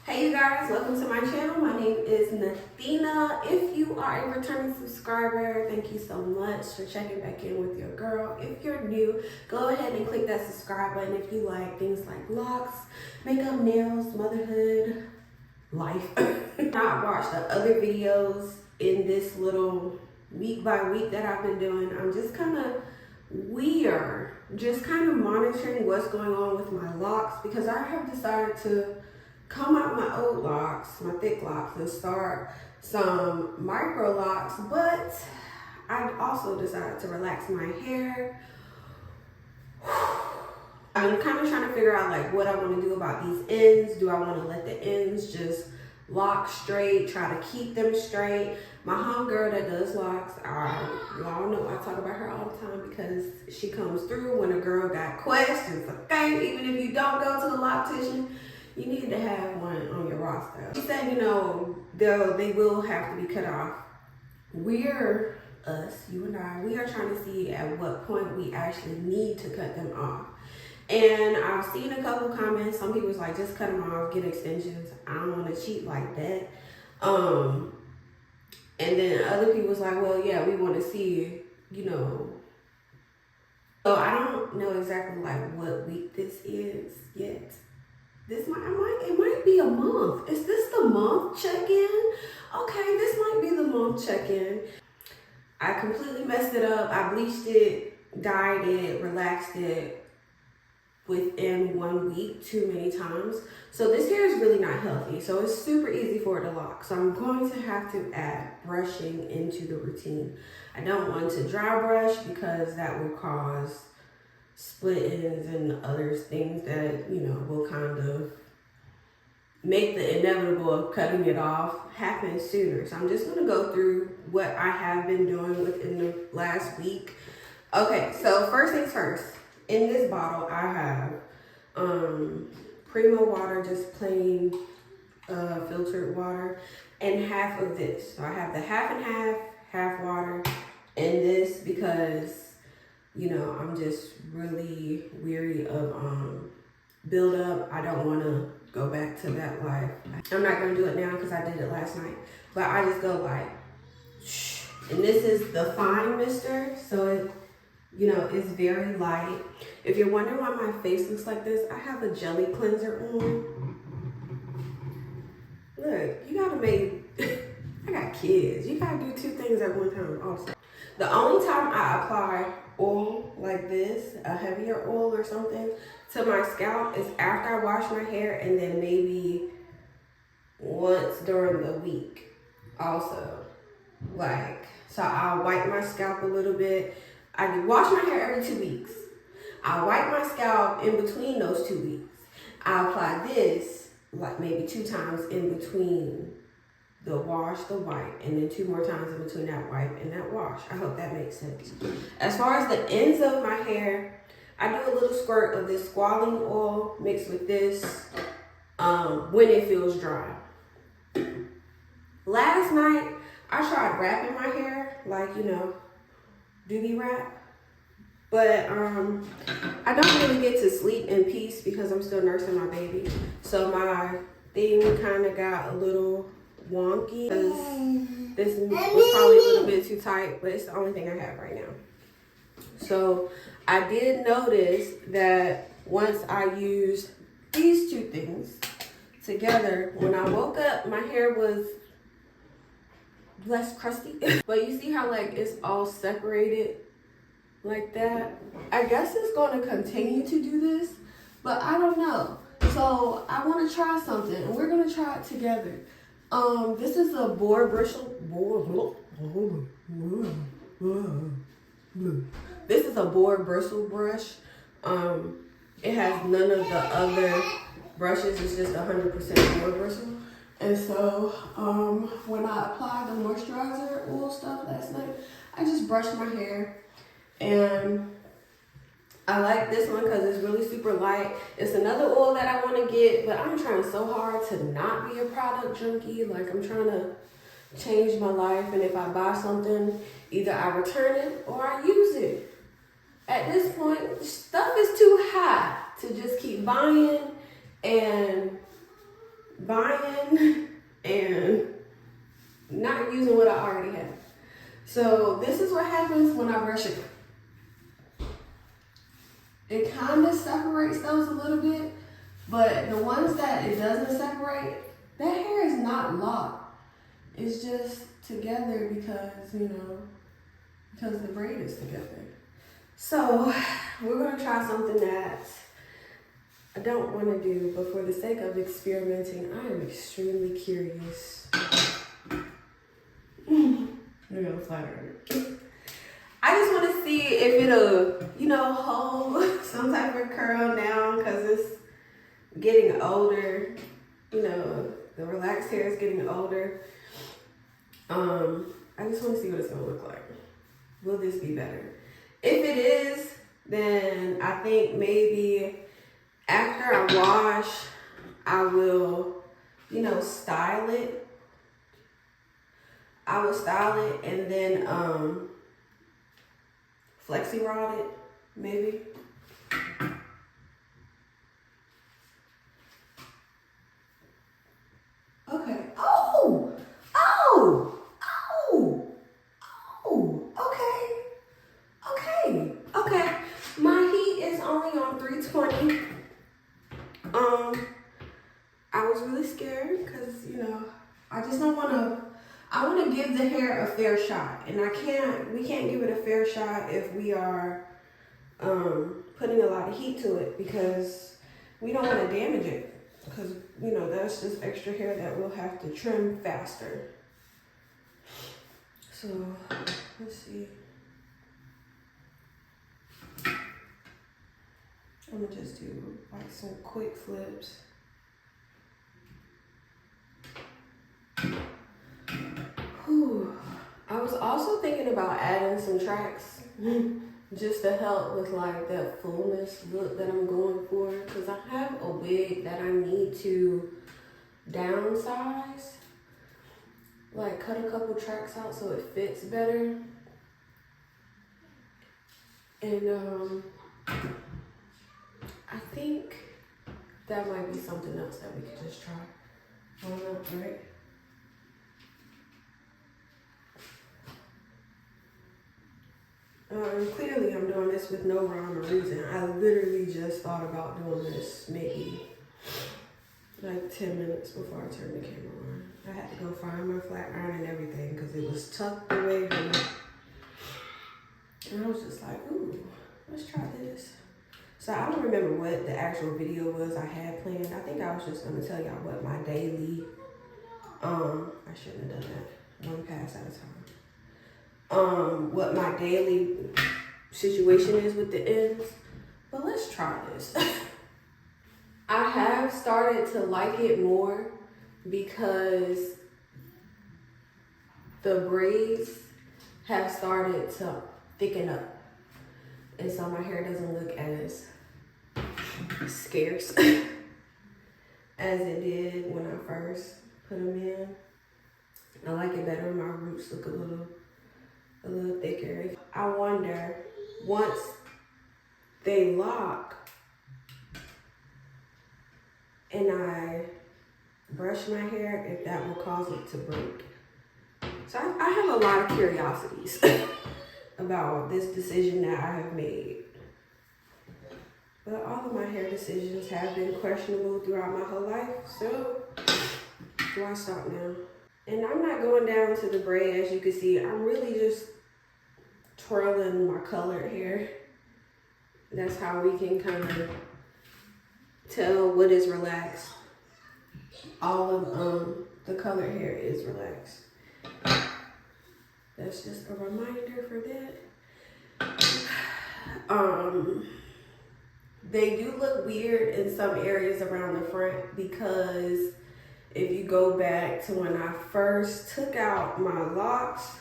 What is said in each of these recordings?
Hey you guys, welcome to my channel. My name is Nathina. If you are a returning subscriber, thank you so much for checking back in with your girl. If you're new, go ahead and click that subscribe button if you like things like locks, makeup, nails, motherhood, life. Not watch the other videos in this little week by week that I've been doing. I'm just kind of monitoring what's going on with my locks because I have decided to come out my old locks, my thick locks, and start some micro locks, but I also decided to relax my hair. I'm kind of trying to figure out like what I want to do about these ends. Do I want to let the ends just lock straight, try to keep them straight? My homegirl that does locks, y'all know I talk about her all the time because she comes through when a girl got questions, okay? Even if you don't go to the loctician, you need to have one on your roster. She said, you know, they will have to be cut off. You and I, we are trying to see at what point we actually need to cut them off. And I've seen a couple comments. Some people was like, just cut them off, get extensions. I don't want to cheat like that. And then other people was like, well, yeah, we want to see, you know. So I don't know exactly like what week this is yet. It might be a month. Is this the month check-in? Okay, this might be the month check-in. I completely messed it up. I bleached it, dyed it, relaxed it within 1 week too many times. So this hair is really not healthy. So it's super easy for it to lock. So I'm going to have to add brushing into the routine. I don't want to dry brush because that will cause split ends and other things that, you know, will kind of make the inevitable of cutting it off happen sooner. So I'm just going to go through what I have been doing within the last week. Okay, so first things first. In this bottle, I have Primo water, just plain filtered water, and half of this. So I have the half and half water, and this because, you know, I'm just really weary of build up. I don't want to go back to that life. I'm not going to do it now because I did it last night. But I just go like, shh. And this is the fine mister. So it, you know, it's very light. If you're wondering why my face looks like this, I have a jelly cleanser on. Look, you got to make, I got kids. You got to do two things at one time also. The only time I apply oil like this, a heavier oil or something, to my scalp is after I wash my hair, and then maybe once during the week also. Like, so I'll wipe my scalp a little bit. I wash my hair every 2 weeks. I wipe my scalp in between those 2 weeks. I apply this like maybe 2 times in between the wash, the wipe, and then 2 more times in between that wipe and that wash. I hope that makes sense. As far as the ends of my hair, I do a little squirt of this squalene oil mixed with this when it feels dry. Last night, I tried wrapping my hair, like, you know, doobie wrap. But I don't really get to sleep in peace because I'm still nursing my baby. So my thing kind of got a little wonky. This was probably a little bit too tight, but it's the only thing I have right now. So I did notice that once I used these two things together, when I woke up, my hair was less crusty. But you see how like it's all separated like that? I guess it's going to continue to do this, but I don't know. So I want to try something, and we're going to try it together. This is a boar bristle. This is a boar bristle brush. It has none of the other brushes. It's just 100% boar bristle. And so when I applied the moisturizer oil stuff last night, I just brushed my hair. And I like this one because it's really super light. It's another oil that I want to get, but I'm trying so hard to not be a product junkie. Like, I'm trying to change my life, and if I buy something, either I return it or I use it. At this point, stuff is too high to just keep buying and buying and not using what I already have. So this is what happens when I brush it. It kind of separates those a little bit, but the ones that it doesn't separate, that hair is not locked. It's just together because, you know, because the braid is together. So we're gonna try something that I don't want to do, but for the sake of experimenting, I am extremely curious. We're gonna flatter it. I just want to see if it'll, you know, hold some type of curl down because it's getting older. You know, the relaxed hair is getting older. I just want to see what it's gonna look like. Will this be better? If it is, then I think maybe after I wash, I will, you know, style it. I will style it and then Flexi rod it, maybe. Okay. Oh! Oh! Oh! Oh! Okay. Okay. My heat is only on 320. I was really scared because, you know, I just don't want to, I want to give the hair a fair shot. And we can't give it a fair shot if we are putting a lot of heat to it because we don't want to damage it. Because, you know, that's just extra hair that we'll have to trim faster. So, let's see. I'm gonna just do like some quick flips. Whew. I was also thinking about adding some tracks just to help with like that fullness look that I'm going for, because I have a wig that I need to downsize, like cut a couple tracks out so it fits better. And I think that might be something else that we could just try. I don't know, right? Clearly I'm doing this with no rhyme or reason. I literally just thought about doing this maybe like 10 minutes before I turned the camera on. I had to go find my flat iron and everything because it was tucked away from me. And I was just like, ooh, let's try this. So I don't remember what the actual video was I had planned. I think I was just gonna tell y'all what my daily, I shouldn't have done that, one pass at a time. What my daily situation is with the ends, but let's try this. I have started to like it more because the braids have started to thicken up. And so my hair doesn't look as scarce as it did when I first put them in. I like it better when my roots look a little thicker. I wonder, once they lock and I brush my hair, if that will cause it to break. So I have a lot of curiosities about this decision that I have made. But all of my hair decisions have been questionable throughout my whole life, so do I stop now? And I'm not going down to the braid, as you can see. I'm really just twirling my colored hair. That's how we can kind of tell what is relaxed. All of the colored hair is relaxed. That's just a reminder for that. They do look weird in some areas around the front because if you go back to when I first took out my locks,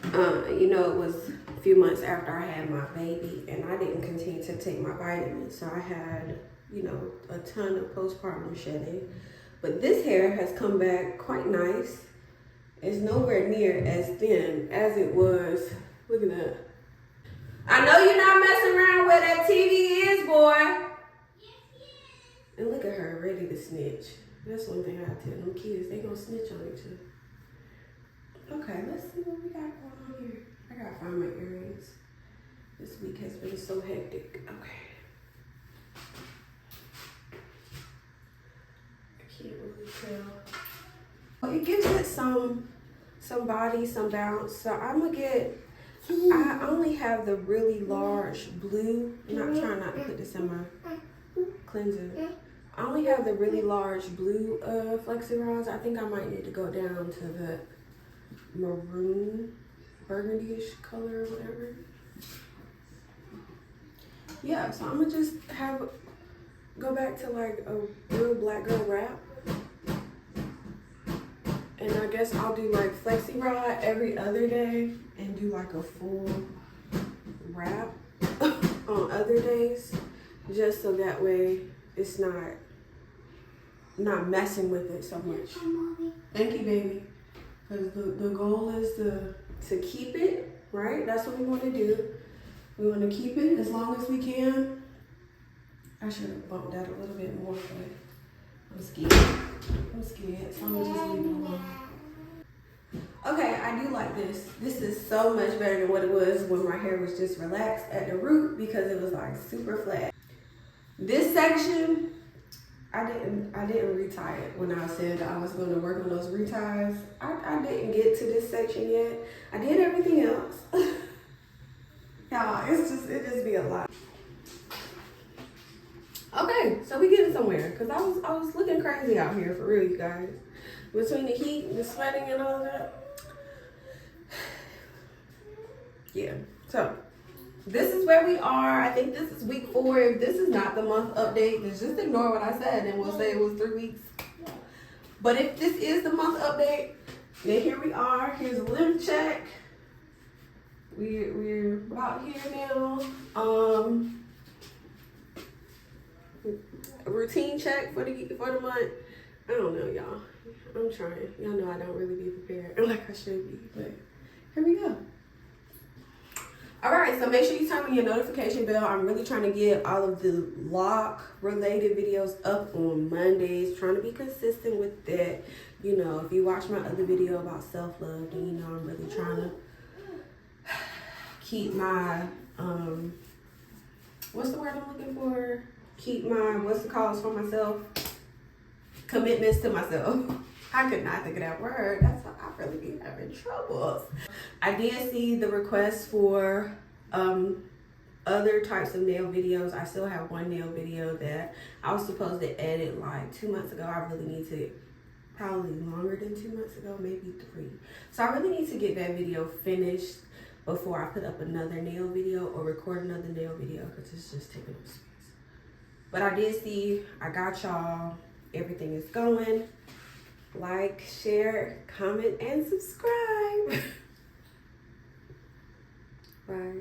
you know, it was a few months after I had my baby and I didn't continue to take my vitamins. So I had, you know, a ton of postpartum shedding. But this hair has come back quite nice. It's nowhere near as thin as it was. Look at that. I know you're not messing around where that TV is, boy. And look at her, ready to snitch. That's one thing I tell them kids, they gonna snitch on each other. Okay, let's see what we got going on here. I gotta find my earrings. This week has been so hectic. Okay. I can't really tell. It gives it some body, some bounce. So I'm gonna get, I only have the really large blue. I'm not trying not to put this in my cleanser. I only have the really large blue Flexi rods. I think I might need to go down to the maroon, burgundy-ish color or whatever. Yeah, so I'm gonna just go back to like a real black girl wrap. And I guess I'll do like Flexi rod every other day and do like a full wrap on other days, just so that way it's not messing with it so much. Thank you, baby. Because the goal is to keep it, right? That's what we want to do. We want to keep it as long as we can. I should have bumped that a little bit more, but I'm scared. So I'm gonna just leave it alone. Okay, I do like this. This is so much better than what it was when my hair was just relaxed at the root because it was like super flat. This section, I didn't retie it when I said I was going to work on those reties. I didn't get to this section yet. I did everything else. Y'all, it just be a lot. Okay, so we getting somewhere because I was looking crazy out here for real, you guys. Between the heat and the sweating and all of that. Yeah, so this is where we are. I think this is week 4. If this is not the month update, then just ignore what I said and we'll say it was 3 weeks. But if this is the month update, then here we are. Here's a lymph check. We're about here now. A routine check for the month. I don't know, y'all. I'm trying. Y'all know I don't really be prepared like I should be, but here we go. All right, so make sure you turn on your notification bell. I'm really trying to get all of the lock related videos up on Mondays, trying to be consistent with that. You know, if you watch my other video about self-love, then you know I'm really trying to keep my, what's the word I'm looking for? Keep my, what's the cause for myself? Commitments to myself. I could not think of that word. That's why I really be having troubles. I did see the request for other types of nail videos. I still have one nail video that I was supposed to edit like 2 months ago. I really need to, probably longer than 2 months ago, maybe 3. So I really need to get that video finished before I put up another nail video or record another nail video because it's just taking up space. But I did see, I got y'all. Everything is going. Like, share, comment, and subscribe. Bye.